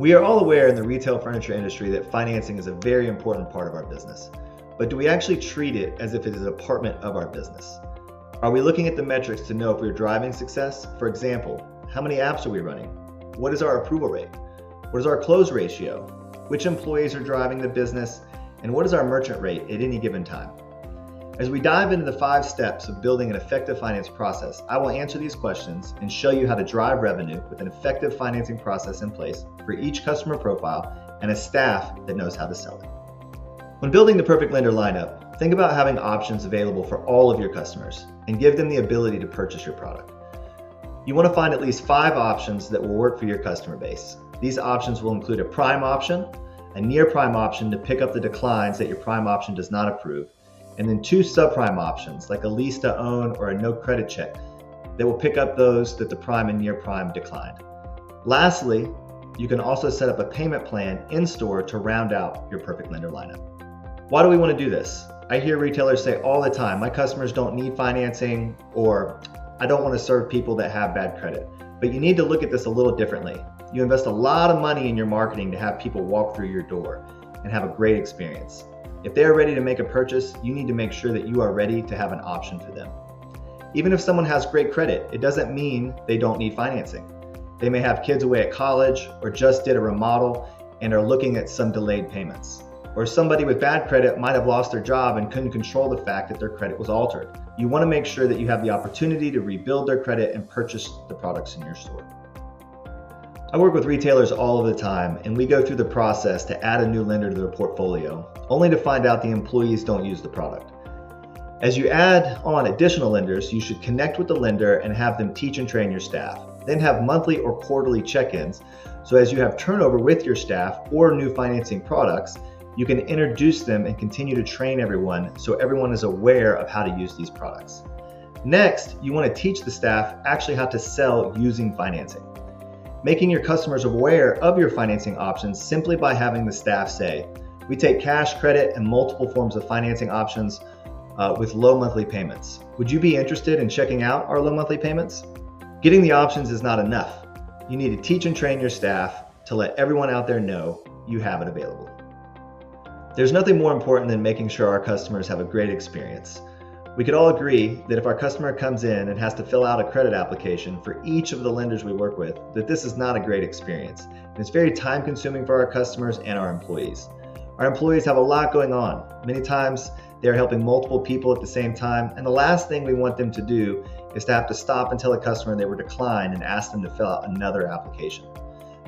We are all aware in the retail furniture industry that financing is a very important part of our business. But do we actually treat it as if it is a department of our business? Are we looking at the metrics to know if we're driving success? For example, how many apps are we running? What is our approval rate? What is our close ratio? Which employees are driving the business? And what is our merchant rate at any given time? As we dive into the 5 steps of building an effective finance process, I will answer these questions and show you how to drive revenue with an effective financing process in place for each customer profile and a staff that knows how to sell it. When building the perfect lender lineup, think about having options available for all of your customers and give them the ability to purchase your product. You want to find at least 5 options that will work for your customer base. These options will include a prime option, a near prime option to pick up the declines that your prime option does not approve, and then 2 subprime options like a lease to own or a no credit check that will pick up those that the prime and near prime declined. Lastly, you can also set up a payment plan in store to round out your perfect lender lineup. Why do we want to do this? I hear retailers say all the time, my customers don't need financing, or I don't want to serve people that have bad credit. But you need to look at this a little differently. You invest a lot of money in your marketing to have people walk through your door and have a great experience. If they are ready to make a purchase, you need to make sure that you are ready to have an option for them. Even if someone has great credit, it doesn't mean they don't need financing. They may have kids away at college or just did a remodel and are looking at some delayed payments. Or somebody with bad credit might have lost their job and couldn't control the fact that their credit was altered. You want to make sure that you have the opportunity to rebuild their credit and purchase the products in your store. I work with retailers all of the time, and we go through the process to add a new lender to their portfolio, only to find out the employees don't use the product. As you add on additional lenders, you should connect with the lender and have them teach and train your staff. Then have monthly or quarterly check-ins, so as you have turnover with your staff or new financing products, you can introduce them and continue to train everyone so everyone is aware of how to use these products. Next, you want to teach the staff actually how to sell using financing. Making your customers aware of your financing options simply by having the staff say, we take cash, credit, and multiple forms of financing options with low monthly payments. Would you be interested in checking out our low monthly payments? Getting the options is not enough. You need to teach and train your staff to let everyone out there know you have it available. There's nothing more important than making sure our customers have a great experience. We could all agree that if our customer comes in and has to fill out a credit application for each of the lenders we work with, that this is not a great experience. And it's very time consuming for our customers and our employees. Our employees have a lot going on. Many times they're helping multiple people at the same time, and the last thing we want them to do is to have to stop and tell a customer they were declined and ask them to fill out another application.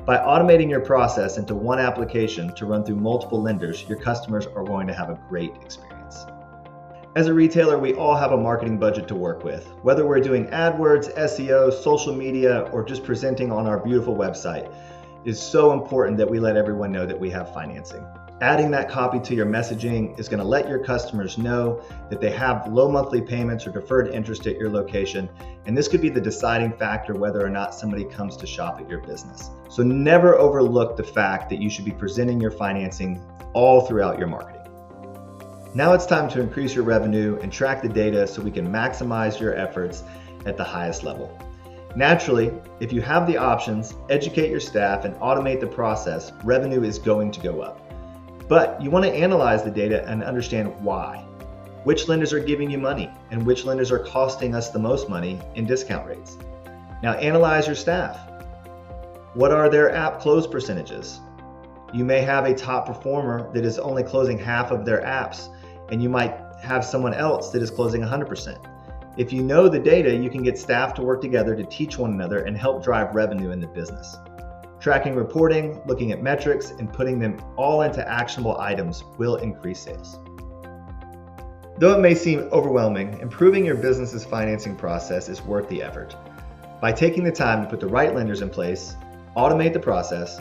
By automating your process into one application to run through multiple lenders, your customers are going to have a great experience. As a retailer, we all have a marketing budget to work with. Whether we're doing AdWords, SEO, social media, or just presenting on our beautiful website, it is so important that we let everyone know that we have financing. Adding that copy to your messaging is going to let your customers know that they have low monthly payments or deferred interest at your location, and this could be the deciding factor whether or not somebody comes to shop at your business. So never overlook the fact that you should be presenting your financing all throughout your marketing. Now it's time to increase your revenue and track the data so we can maximize your efforts at the highest level. Naturally, if you have the options, educate your staff, and automate the process, revenue is going to go up. But you want to analyze the data and understand why. Which lenders are giving you money and which lenders are costing us the most money in discount rates. Now analyze your staff. What are their app close percentages? You may have a top performer that is only closing half of their apps, and you might have someone else that is closing 100%. If you know the data, you can get staff to work together to teach one another and help drive revenue in the business. Tracking reporting, looking at metrics, and putting them all into actionable items will increase sales. Though it may seem overwhelming, improving your business's financing process is worth the effort. By taking the time to put the right lenders in place, automate the process,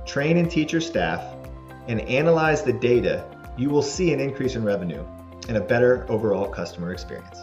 train and teach your staff, and analyze the data, you will see an increase in revenue and a better overall customer experience.